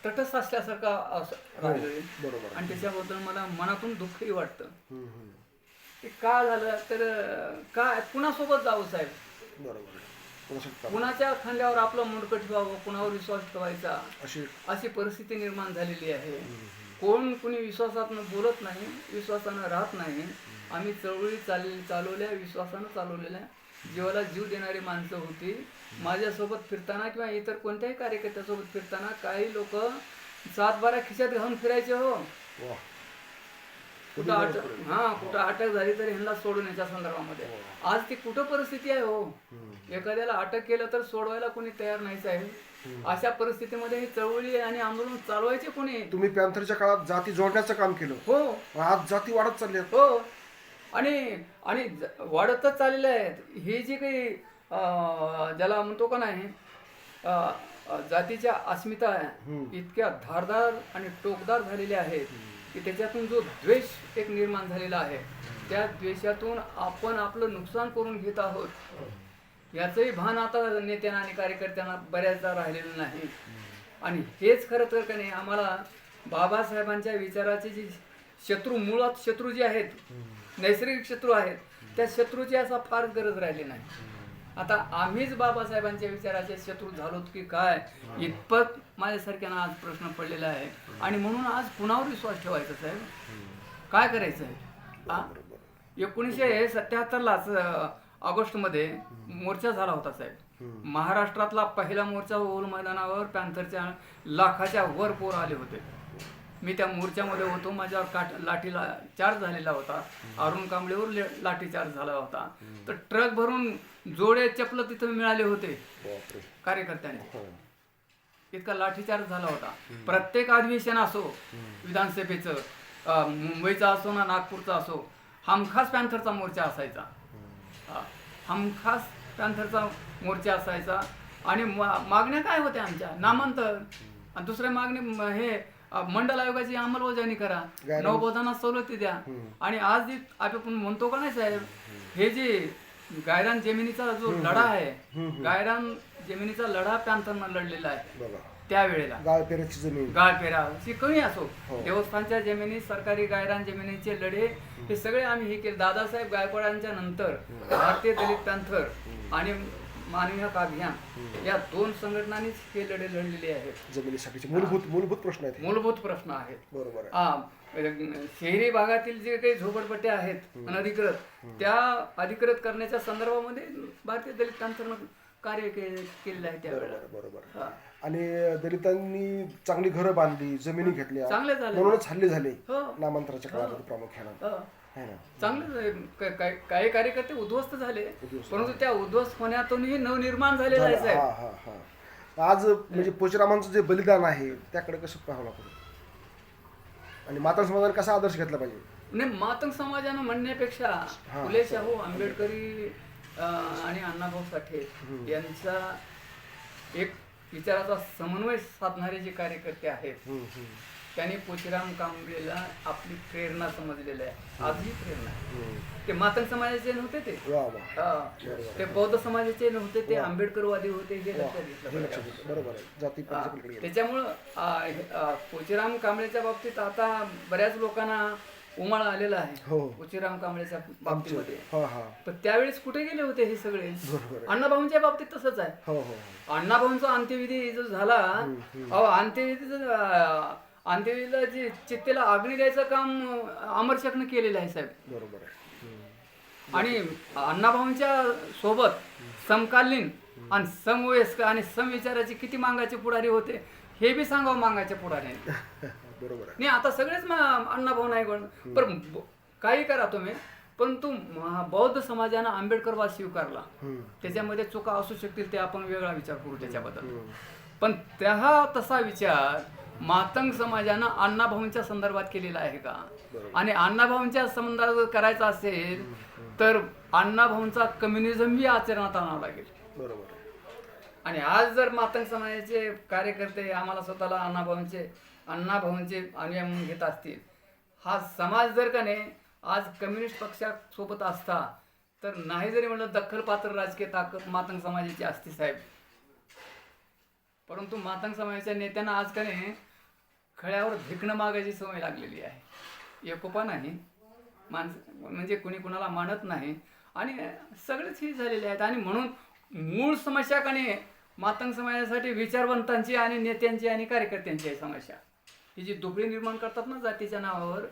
तटस्थ असल्यासारखा राहिलोय.
बरोबर.
आणि त्याच्याबद्दल मला मनातून दुःखही वाटतं. ते का झालं तर काय कुणासोबत जावं साहेब?
बरोबर.
कुणाच्या खांद्यावर आपलं मुंडकं ठेवावं, कुणावर विश्वास ठेवायचा
अशी
परिस्थिती निर्माण झालेली आहे. कुणी विश्वासातनं बोलत नाही, विश्वासानं राहत नाही. आम्ही चळवळी चालवल्या, विश्वासानं चालवलेल्या, जीवाला जीव देणारी माणसं होती. माझ्यासोबत फिरताना किंवा इतर कोणत्याही कार्यकर्त्यासोबत फिरताना काही लोक 7-12 खिशात घालून फिरायचे. हो, कुठं अटक झाली तरी ह्यांना सोडून याच्या संदर्भामध्ये. आज ती कुठं परिस्थिती आहे? हो, एखाद्याला अटक केलं तर सोडवायला कोणी तयार नाही साहेब. अशा परिस्थितीमध्ये ही चळवळी आणि आंदोलन चालवायचे कोणी?
तुम्ही पॅन्थरच्या काळात जाती जोडण्याचं काम केलं.
हो,
आज जाती वाढत चालल्या.
हो, आणि वाढतच चाललेले आहेत. हे जे काही ज्याला म्हणतो का नाही जातीच्या अस्मिता इतक्या धारदार आणि टोकदार झालेल्या आहेत की त्याच्यातून जो द्वेष एक निर्माण झालेला आहे, त्या द्वेषातून आपण आपलं नुकसान करून घेत आहोत. याचंही भान आता नेत्यांना आणि कार्यकर्त्यांना बऱ्याचदा राहिलेलं नाही. आणि हेच खरं तर का नाही आम्हाला बाबासाहेबांच्या विचाराचे जे मुळात शत्रू जे आहेत, नैसर्गिक शत्रू आहेत, त्या शत्रूची असा फार गरज राहिली नाही. आता आम्हीच बाबासाहेबांच्या विचाराचे शत्रू झालोत की काय, इतपत माझ्यासारख्यांना आज प्रश्न पडलेला आहे. आणि म्हणून आज कुणावर विश्वास ठेवायचा साहेब? काय करायचं आहे? 1977लाच ऑगस्टमध्ये मोर्चा झाला होता साहेब. महाराष्ट्रातला पहिला मोर्चा ओल मैदानावर पॅन्थरच्या लाखाच्या वर पोर आले होते. मी त्या मोर्चामध्ये होतो. माझ्यावर लाठीला चार्ज झालेला होता. अरुण कांबळेवर लाठीचार्ज झाला होता. तर ट्रक भरून जोडे चपल तिथं मिळाले होते कार्यकर्त्यांनी. इतका लाठीचार्ज झाला होता. प्रत्येक अधिवेशन असो, विधानसभेचं, मुंबईचा असो ना नागपूरचा असो, हमखास पॅन्थरचा मोर्चा असायचा. हमखास पॅन्थरचा मोर्चा असायचा. आणि मागण्या काय होत्या आमच्या? नामांतर. आणि दुसऱ्या मागणी हे मंडल आयोगाची अंमलबजावणी करा, नवबोधांना सवलती द्या. आणि आज आपण म्हणतो का नाही साहेब, हे जे गायरान जमिनीचा जो लढा आहे, गायरान जमिनीचा लढा पॅन्थरनं लढलेला आहे. त्यावेळेला
गाळपेराची जमीन,
गाळपेरा कमी असो, देवस्थानच्या जमिनी, सरकारी गायरान जमिनीचे लढे, हे सगळे आम्ही हे केले. दादासाहेब गायकवाडांच्या नंतर भारतीय दलित पॅन्थर आणि मानवी हक अभियान या 2 संघटनांनीच हे लढे लढलेले आहेत.
जमिनीसाठीचे मूलभूत प्रश्न आहेत.
मूलभूत प्रश्न आहेत.
बरोबर.
शहरी भागातील जे काही झोपडपट्ट्या आहेत अनधिकृत, त्या अधिकृत करण्याच्या संदर्भामध्ये भारतीय दलित पॅन्थरनं कार्य केलेलं आहे त्यावेळेला.
बरोबर. आणि दलितांनी चांगली घरं बांधली, जमिनी घेतल्या,
चांगले झाले.
म्हणूनच हल्ले झाले
हो.
नामांतराच्या काळामध्ये प्रामुख्यानं.
हो.
है ना.
चांगले काही कार्यकर्ते उद्ध्वस्त झाले, परंतु त्या उद्ध्वस्त होण्यातूनही नवनिर्माण झालेलं आहे साहेब.
हा हा हा. आज म्हणजे पोचरामांचं जे बलिदान आहे त्याकडे कसं पाहावं लागतं आणि माता समाजाने कसा आदर्श घेतला पाहिजे?
नाही, मातंग समाजानं म्हणण्यापेक्षा फुले शाहू आंबेडकरी आणि अण्णाभाऊ साठे यांचा एक विचाराचा समन्वय साधणारे जे कार्यकर्ते आहेत त्यांनी पोचीराम कांबळेला आपली प्रेरणा समजलेलं आहे, आजही प्रेरणा आहे. ते मातंग समाजाचे नव्हते, ते
वा वा.
ते बौद्ध समाजाचे नव्हते, ते आंबेडकरवादी होते, हे लक्षात घेतलं पाहिजे.
बरोबर आहे. जाती पलीकडे गेले.
त्याच्यामुळं पोचीराम कांबळेच्या बाबतीत आता बऱ्याच लोकांना उमाळा आलेला आहे
हो.
पोचीराम कांबळेच्या बाबतीमध्ये.
हा हा.
पण त्यावेळेस कुठे गेले होते हे सगळे?
बरोबर आहे.
अण्णाभाऊंच्या बाबतीत तसंच आहे.
हो हो.
अण्णाभाऊंचा अंत्यविधी जो झाला, अंत्यविधीला जे चित्तेला अग्नी द्यायचं काम अमरशेखनं केलेलं आहे साहेब.
बरोबर आहे.
आणि अण्णाभाऊंच्या सोबत समकालीन आणि समवयस्क आणि समविचाराचे किती मांगाचे पुढारी होते हे बी सांगावं मांगाच्या पुढाऱ्याने.
बरोबर आहे.
नाही, आता सगळेच अण्णाभाऊ नाही पण काही करा तुम्ही, परंतु बौद्ध समाजानं आंबेडकरवाद स्वीकारला. त्याच्यामध्ये चुका असू शकतील, ते आपण वेगळा विचार करू त्याच्याबद्दल. पण त्या तसा विचार मातंग समाजानं अण्णाभाऊंच्या संदर्भात केलेला आहे का? आणि अण्णाभाऊंच्या संदर्भात करायचा असेल तर अण्णाभाऊंचा कम्युनिझमही आचरणात आणावं लागेल.
बरोबर.
आणि आज जर मातंग समाजाचे कार्यकर्ते आम्हाला स्वतःला अण्णाभाऊंचे अनुयायी म्हणून घेत असतील, हा समाज जर का नाही आज कम्युनिस्ट पक्षासोबत असता तर नाही जरी म्हणलं दखलपात्र राजकीय ताकद मातंग समाजाची असती साहेब. परंतु मातंग समाजाच्या नेत्यांना आज का नाही खळ्यावर भिकणं मागायची सवय लागलेली आहे. एकोपा नाही, म्हणजे कुणी कुणाला मानत नाही आणि सगळेच ही झालेले आहेत. आणि म्हणून मूळ समस्या का नाही मातंग समाजासाठी विचारवंतांची आणि नेत्यांची आणि कार्यकर्त्यांची आहे समस्या. ही जी दुबळी निर्माण करतात ना जातीच्या नावावर,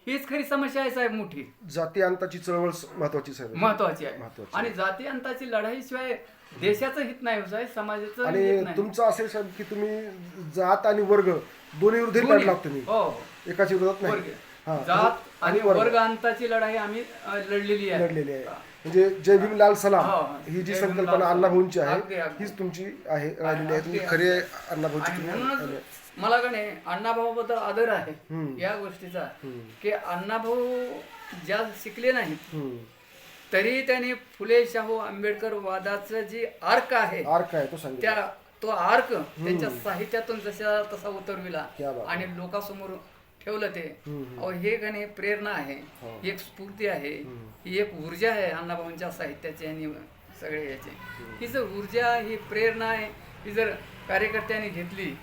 हीच खरी समस्या आहे साहेब मोठी.
जाती अंताची चळवळ महत्वाची
आहे. आणि जाती अंताची लढाईशिवाय देशाचं हित नाही साहेब, समाजाचं हित
आणि
नाही.
तुमचं असेल साहेब की तुम्ही जात आणि वर्ग दोन्ही विरुद्ध लढला तुम्ही.
हो,
एकाच विरोधात नाही.
जात आणि वर्ग अंताची लढाई आम्ही लढलेली आहे.
म्हणजे जय भीम लाल सलाम ही जी
जय भीम
संकल्पना
लाल
अण्णाभाऊंची आहे
अगदी, अगदी.
हीच तुमची आहे राहिलेली आहे. तुम्ही खरे अण्णाभाऊची
म्हणूनच मला का नाही अण्णाभाऊबद्दल आदर आहे या गोष्टीचा की अण्णाभाऊ ज्या शिकले नाहीत तरी त्यांनी फुले शाहू आंबेडकर वादाचं जी आर्क आहे
तो सांगितलं.
तो आर्क त्यांच्या साहित्यातून जसा तसा उतरविला आणि लोकांसमोर ठेवलं ते. हे गाणे प्रेरणा आहे, ही एक स्फूर्ती आहे, ही एक ऊर्जा आहे अण्णाभाऊंच्या साहित्याची आणि सगळे याची. ही जर ऊर्जा, ही प्रेरणा आहे, ही जर कार्यकर्त्यांनी घेतली,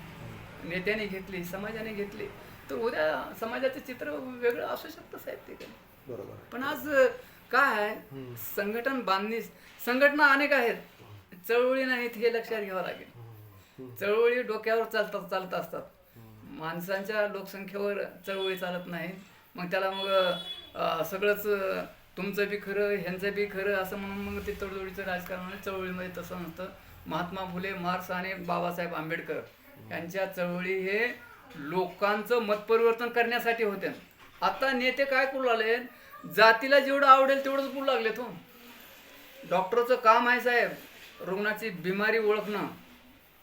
नेत्याने घेतली, समाजाने घेतली तर उद्या समाजाचं चित्र वेगळं असू शकतं साहेब ते.
बरोबर.
पण आज काय आहे, संघटना अनेक आहेत, चळवळी नाहीत हे लक्षात घ्यावं लागेल. चळवळी डोक्यावर चालत असतात, माणसांच्या लोकसंख्येवर चळवळी चालत नाही. मग त्याला मग सगळंच तुमचं बी खरं ह्यांचं बी खरं असं म्हणून मग ते तडजोडीचं राजकारण. चळवळीमध्ये तसं नसतं. महात्मा फुले, मार्क्स आणि बाबासाहेब आंबेडकर यांच्या चळवळी हे लोकांचं मतपरिवर्तन करण्यासाठी होते. आता नेते काय करू लागले, जातीला जेवढं आवडेल तेवढंच बोलू लागले. तो डॉक्टरचं काम आहे साहेब रुग्णाची बिमारी ओळखणं,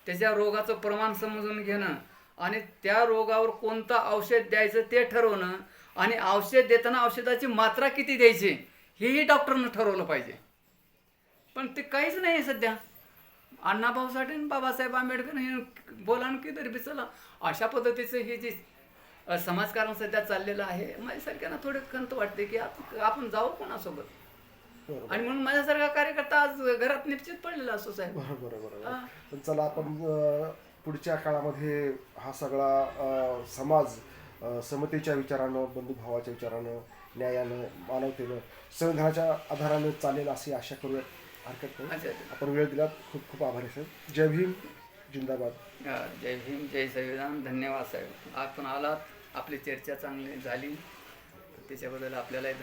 त्याच्या रोगाचं प्रमाण समजून घेणं आणि त्या रोगावर कोणतं औषध द्यायचं ते ठरवणं आणि औषध देताना औषधाची मात्रा किती द्यायची हेही डॉक्टरनं ठरवलं पाहिजे. पण ते काहीच नाही आहे सध्या. अण्णाभाऊ साठे आणि बाबासाहेब आंबेडकर हे बोला की तरी चला अशा पद्धतीचं हे जे समाजकारण सध्या चाललेलं आहे, माझ्यासारख्यांना थोडे खंत वाटते की आपण जाऊ कोणासोबत. आणि म्हणून माझ्यासारखा कार्यकर्ता आज घरात निश्चित पडलेला असतो साहेब.
बरोबर. पण चला आपण पुढच्या काळामध्ये हा सगळा समाज समतेच्या विचारानं, बंधुभावाच्या विचारानं, न्यायानं, मानवतेनं, संविधानाच्या आधारानं चालेल अशी आशा करूयात. हरकत नाही. आपण वेळ दिलात, खूप खूप आभारी साहेब. जय भीम, जिंदाबाद.
जय भीम, जय संविधान. धन्यवाद साहेब. आपण आलात, आपली चर्चा चांगली झाली, त्याच्याबद्दल आपल्यालाही